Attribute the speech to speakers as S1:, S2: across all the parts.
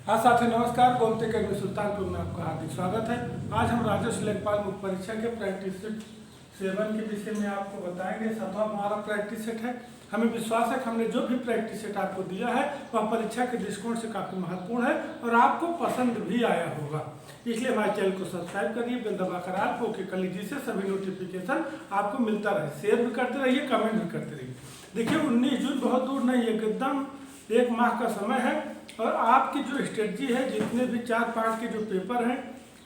S1: हाँ साथियों नमस्कार। गोमती अकेडमी सुल्तानपुर में आपका हार्दिक स्वागत है। आज हम राजस्व लेखपाल मुख्य परीक्षा के प्रैक्टिस सेट 7 के विषय में आपको बताएंगे। 7वां हमारा प्रैक्टिस सेट है। हमें विश्वास है कि हमने जो भी प्रैक्टिस सेट आपको दिया है वह परीक्षा के दृष्टिकोण से काफ़ी महत्वपूर्ण है और आपको पसंद भी आया होगा। इसलिए हमारे चैनल को सब्सक्राइब करिए, बेल दबाकर आप ओके कर लीजिए, जिससे सभी नोटिफिकेशन आपको मिलता रहे। शेयर भी करते रहिए, कमेंट भी करते रहिए। देखिए 19 जून बहुत दूर नहीं है, एकदम 1 माह का समय है और आपकी जो स्ट्रेटजी है, जितने भी 4 पार्ट के जो पेपर हैं,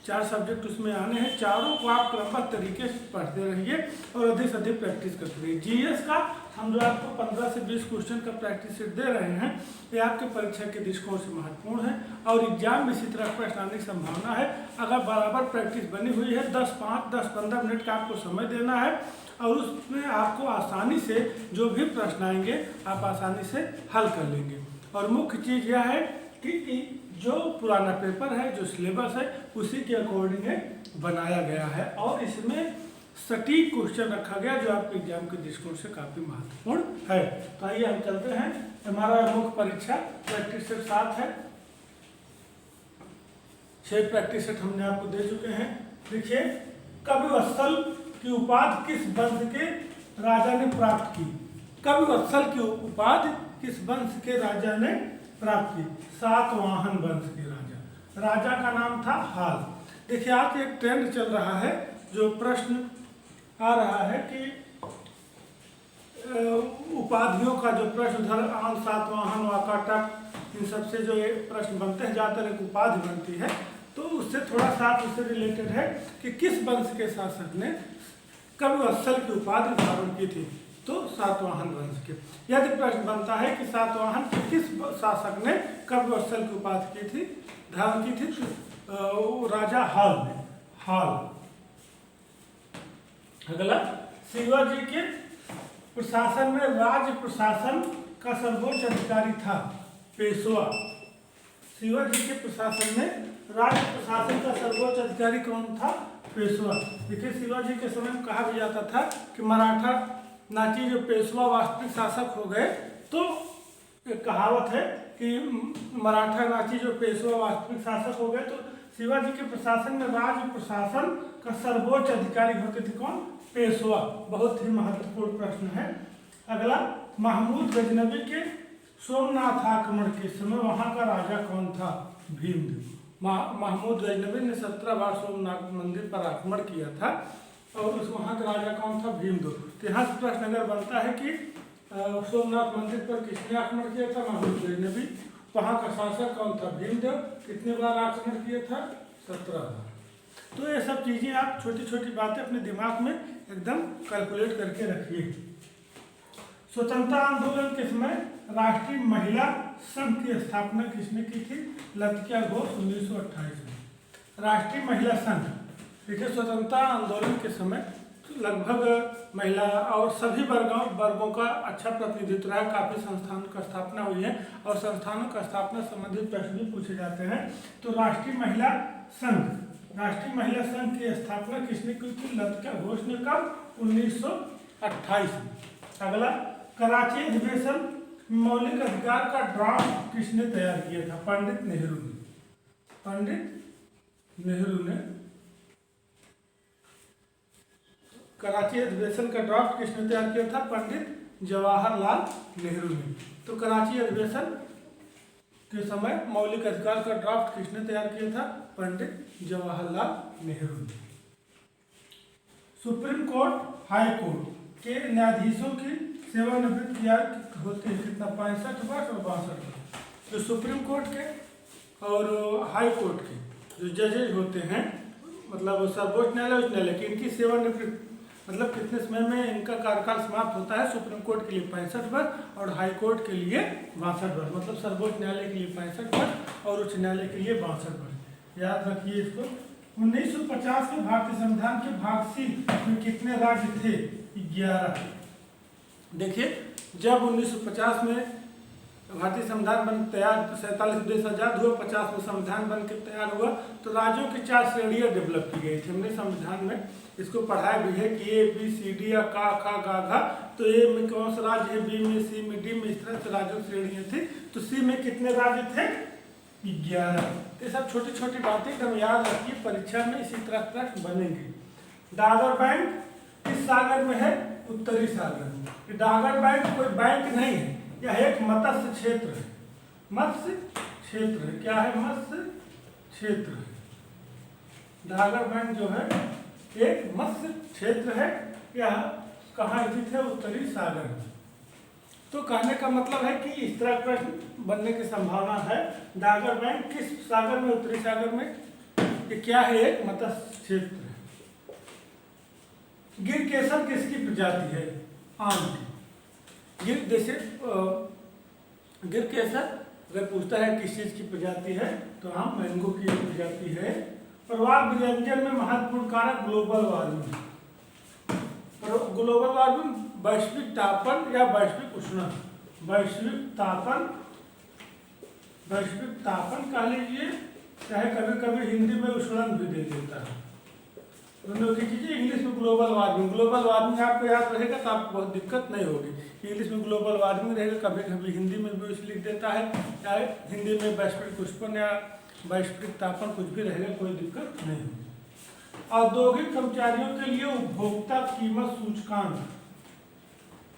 S1: 4 सब्जेक्ट उसमें आने हैं, चारों को आप क्रमबद्ध तरीके से पढ़ते रहिए और अधिक से अधिक प्रैक्टिस करते रहिए। जीएस का हम जो आपको 15 से 20 क्वेश्चन का प्रैक्टिस सेट दे रहे हैं, ये आपके परीक्षा के दृष्टिकोण से महत्वपूर्ण है और एग्जाम में इसी तरह प्रश्न आने की संभावना है। अगर बराबर प्रैक्टिस बनी हुई है, 10-15 मिनट का आपको समय देना है और उसमें आपको आसानी से जो भी प्रश्न आएंगे आप आसानी से हल कर लेंगे। और मुख्य चीज़ यह है कि जो पुराना पेपर है, जो सिलेबस है, उसी के अकॉर्डिंग बनाया गया है और इसमें सटीक क्वेश्चन रखा गया जो आपके एग्जाम के दृष्टिकोण से काफ़ी महत्वपूर्ण है। तो आइए हम चलते हैं। हमारा मुख्य परीक्षा प्रैक्टिस सेट 7 है। 6 प्रैक्टिस सेट हमने आपको दे चुके हैं। देखिए, कविवत्सल की उपाधि किस वंश के राजा ने प्राप्त की? कविवत्सल की उपाधि किस वंश के राजा ने प्राप्त की? सातवाहन वंश के राजा का नाम था हाल। देखिए आज एक ट्रेंड चल रहा है, जो प्रश्न आ रहा है कि उपाधियों का जो प्रश्न उधर आन, सातवाहन, वाकाटक, इन सबसे जो ये प्रश्न बनते हैं, ज़्यादातर एक उपाधि बनती है, तो उससे थोड़ा सा उससे रिलेटेड है कि किस वंश के शासक ने कविवत्सल की उपाधि धारण की थी? तो सातवाहन वंश के। यदि प्रश्न बनता है कि सातवाहन के किस शासक ने कविवत्सल की उपाधि की थी, धारण की थी, तो राजा हाल ने। हाल। अगला, शिवाजी के प्रशासन में राज्य प्रशासन का सर्वोच्च अधिकारी था पेशवा। शिवाजी के प्रशासन में राज्य प्रशासन का सर्वोच्च अधिकारी कौन था? पेशवा। देखिए शिवाजी के समय में कहा भी जाता था कि मराठा नाची जो पेशवा वास्तविक शासक हो गए, तो एक कहावत है कि मराठा नाची जो पेशवा वास्तविक शासक हो गए, तो शिवाजी के प्रशासन में राज्य प्रशासन का सर्वोच्च अधिकारी होते थे कौन? पेशवा। बहुत ही महत्वपूर्ण प्रश्न है। अगला, महमूद गजनबी के सोमनाथ आक्रमण के समय वहां का राजा कौन था? भीमदेव। महमूद गजनबी ने 17 बार सोमनाथ मंदिर पर आक्रमण किया था और उस वहाँ का राजा कौन था? भीमदेव। तो यहाँ से प्रश्न अगर बनता है कि सोमनाथ मंदिर पर किसने आक्रमण किया था? महमूद गजनबी। वहाँ का शासक कौन था? भीमदेव। कितने बार आक्रमण किया था? 17 बार। तो ये सब चीज़ें आप छोटी छोटी बातें अपने दिमाग में एकदम कैलकुलेट करके रखिए। स्वतंत्रता आंदोलन के समय राष्ट्रीय महिला संघ की स्थापना किसने की थी? लतिका घोष 1928 में। राष्ट्रीय महिला संघ, देखिए स्वतंत्रता आंदोलन के समय लगभग महिला और सभी वर्गों का अच्छा प्रतिनिधित्व रहा। काफ़ी संस्थानों का स्थापना हुई है और संस्थानों का स्थापना संबंधित प्रश्न भी पूछे जाते हैं। तो राष्ट्रीय महिला संघ की स्थापना किसने की थी? लतिका घोष ने। कब? 1928 में। अगला, कराची अधिवेशन मौलिक अधिकार का ड्राफ्ट किसने तैयार किया था? पंडित नेहरू ने। पंडित नेहरू ने कराची अधिवेशन का ड्राफ्ट किसने तैयार किया था? पंडित जवाहरलाल नेहरू ने। तो कराची अधिवेशन के समय मौलिक अधिकार का ड्राफ्ट किसने तैयार किया था? पंडित जवाहरलाल नेहरू ने। सुप्रीम कोर्ट, हाई कोर्ट के न्यायाधीशों की सेवानिवृत्ति होती है कितना? 65 वर्ष और 62 वर्ष। जो सुप्रीम कोर्ट के और हाई कोर्ट के जो जजेज होते हैं, मतलब सर्वोच्च न्यायालय, उच्च न्यायालय की, इनकी सेवानिवृत्ति मतलब कितने समय में इनका कार्यकाल समाप्त होता है? सुप्रीम कोर्ट के लिए 65 वर्ष और हाई कोर्ट के लिए 62 वर्ष। मतलब सर्वोच्च न्यायालय के लिए 65 वर्ष और उच्च न्यायालय के लिए 62 वर्ष। याद रखिए इसको। 1950 में भारतीय संविधान के भाग सी में कितने राज्य थे? 11। देखिए जब 1950 में भारतीय संविधान बन तैयार, 47 देश आजाद हुआ, 50 में संविधान बन के तैयार हुआ, तो राज्यों की 4 श्रेणियाँ डेवलप की गई थी। हमने संविधान में इसको पढ़ाया भी है कि ए बी सी डी या का खा गा घा। तो ए में कौन सा राज्य है, बी में, सी में, डी में, इस तरह से राज्यों की श्रेणियाँ थी। तो सी में कितने राज्य थे? 11। ये सब छोटी छोटी बातें एकदम याद रखिए, परीक्षा में इसी तरह प्रश्न बनेंगे। डागर बैंक किस सागर में है? उत्तरी सागर में। डागर बैंक कोई बैंक नहीं है, यह एक मत्स्य क्षेत्र है। मत्स्य क्षेत्र है। क्या है? मत्स्य क्षेत्र है। डागर बैंक जो है एक मत्स्य क्षेत्र है। यह कहाँ स्थित है? उत्तरी सागर में। तो कहने का मतलब है कि इस तरह प्रश्न बनने की संभावना है। डागर बैंक किस सागर में? उत्तरी सागर में। ये क्या है? एक मत्स्य क्षेत्र है। गिरकेसर किसकी प्रजाति है? आम की। गिरकेसर अगर पूछता है किस चीज की प्रजाति है तो आम मैंगो की प्रजाति है। प्रवाल विरंजन में महत्वपूर्ण कारक ग्लोबल वार्मिंग। ग्लोबल वार्मिंग वैश्विक तापन या वैश्विक उष्णन। वैश्विक तापन कह लीजिए, चाहे कभी कभी हिंदी में उष्णन भी दे देता है। दोनों की चीजें। इंग्लिश में ग्लोबल वार्मिंग। ग्लोबल वार्मिंग आपको याद रहेगा तो आपको बहुत दिक्कत नहीं होगी। इंग्लिश में ग्लोबल वार्मिंग रहेगा, कभी कभी हिंदी में भी उसे लिख देता है, चाहे हिंदी में वैश्विक उष्णन या वैश्विक तापन कुछ भी रहेगा, कोई दिक्कत नहीं होगी। औद्योगिक कर्मचारियों के लिए उपभोक्ता कीमत सूचकांक।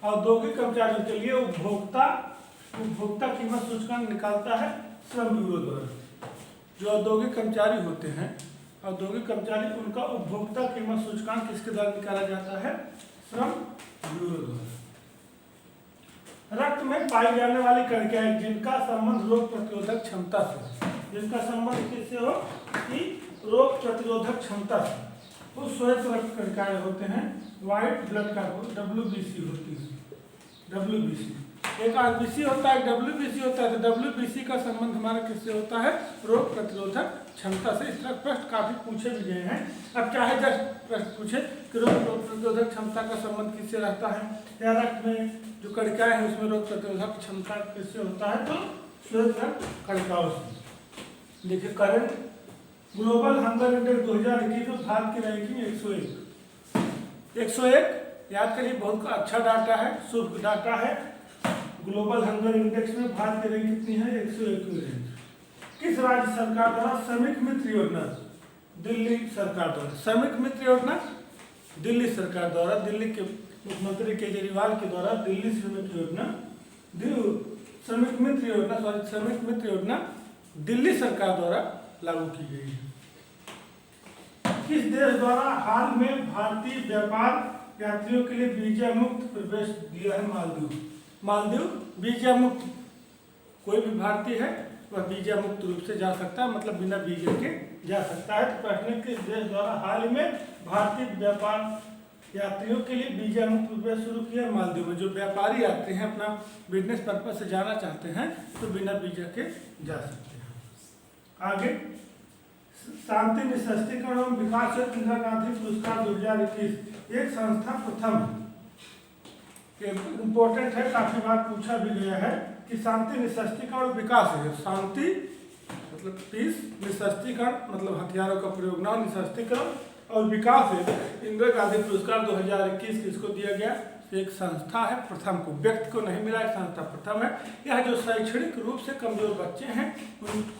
S1: औद्योगिक कर्मचारियों के लिए उपभोक्ता कीमत सूचकांक निकालता है श्रम ब्यूरो द्वारा। जो औद्योगिक कर्मचारी होते हैं, औद्योगिक कर्मचारी, उनका उपभोक्ता कीमत सूचकांक किसके द्वारा निकाला जाता है? श्रम ब्यूरो द्वारा। रक्त में पाई जाने वाली कणिकाएं जिनका संबंध रोग प्रतिरोधक क्षमता से, जिनका संबंध किससे हो? कि रोग प्रतिरोधक क्षमता से, वो श्वेत रक्त कणिकाएं होते हैं। व्हाइट ब्लड का WBC होती है। WBC एक RBC होता है, WBC होता है। तो WBC का संबंध हमारा किससे होता है? रोग प्रतिरोधक क्षमता से। इस तरह प्रश्न काफी पूछे भी गए हैं। अब चाहे 10 प्रश्न पूछे कि रोग प्रतिरोधक क्षमता का संबंध किससे रहता है, या रक्त में जो कणिकाएं हैं उसमें रोग प्रतिरोधक क्षमता किससे होता है? तो श्वेत रक्त कणिकाओं से। देखिए करंट ग्लोबल हंगर इंडेक्स 2021 में भारत की रैंकिंग 101 याद करिए, बहुत अच्छा डाटा है, शुभ डाटा है। ग्लोबल हंगर इंडेक्स में भारत की रैंक कितनी है? 101 की रैंक। किस राज्य सरकार द्वारा श्रमिक मित्र योजना? दिल्ली सरकार द्वारा। श्रमिक मित्र योजना दिल्ली सरकार द्वारा, दिल्ली के मुख्यमंत्री केजरीवाल के द्वारा दिल्ली श्रमिक मित्र योजना दिल्ली सरकार द्वारा लागू की गई है। किस देश द्वारा हाल में भारतीय व्यापार यात्रियों के लिए वीजा मुक्त प्रवेश दिया है? मालदीव वीजा मुक्त। कोई भी भारतीय है वह वीजा मुक्त रूप से जा सकता है, मतलब बिना वीजे के जा सकता है। तो प्रश्न किस देश द्वारा हाल में भारतीय व्यापार यात्रियों के लिए वीजा मुक्त प्रवेश शुरू किया? मालदीव में। जो व्यापारी यात्री हैं अपना बिजनेस पर्पज से जाना चाहते हैं तो बिना वीजा के जा सकते हैं। आगे शांति निःशस्त्रीकरण एवं विकास हेतु इंदिरा गांधी पुरस्कार 2021 एक संस्था प्रथम। इम्पोर्टेंट है, काफी बार पूछा भी गया है कि शांति निःशस्त्रीकरण और विकास है। शांति मतलब पीस, निःशस्त्रीकरण मतलब हथियारों का प्रयोग न, निःशस्त्रीकरण, और विकास है। इंदिरा गांधी पुरस्कार 2021 किसको दिया गया? एक संस्था है प्रथम को, व्यक्ति को नहीं मिला, एक संस्था प्रथम है। यह जो शैक्षणिक रूप से कमजोर बच्चे हैं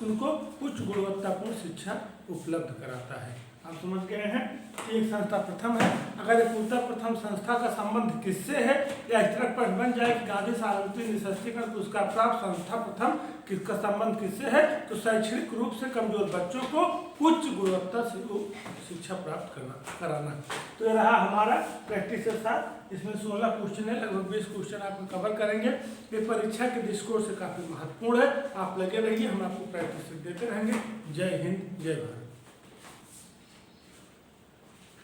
S1: उनको उच्च गुणवत्तापूर्ण शिक्षा उपलब्ध कराता है। आप समझ गए हैं कि एक संस्था प्रथम है। अगर एक पूर्णतः प्रथम संस्था का संबंध किससे है, या इस तरह प्रश्न बन जाए कि गांधी शांति निःशस्त्रीकरण पुरस्कार प्राप्त संस्था प्रथम किसका संबंध किससे है, तो शैक्षणिक रूप से कमजोर बच्चों को उच्च गुणवत्ता से शिक्षा प्राप्त कराना। तो ये रहा हमारा प्रैक्टिस के साथ। इसमें 16 क्वेश्चन है, लगभग 20 क्वेश्चन आप कवर करेंगे। ये परीक्षा के दृष्टिकोण से काफी महत्वपूर्ण है। आप लगे रहिए, हम आपको प्रैक्टिस देते रहेंगे। जय हिंद, जय भारत।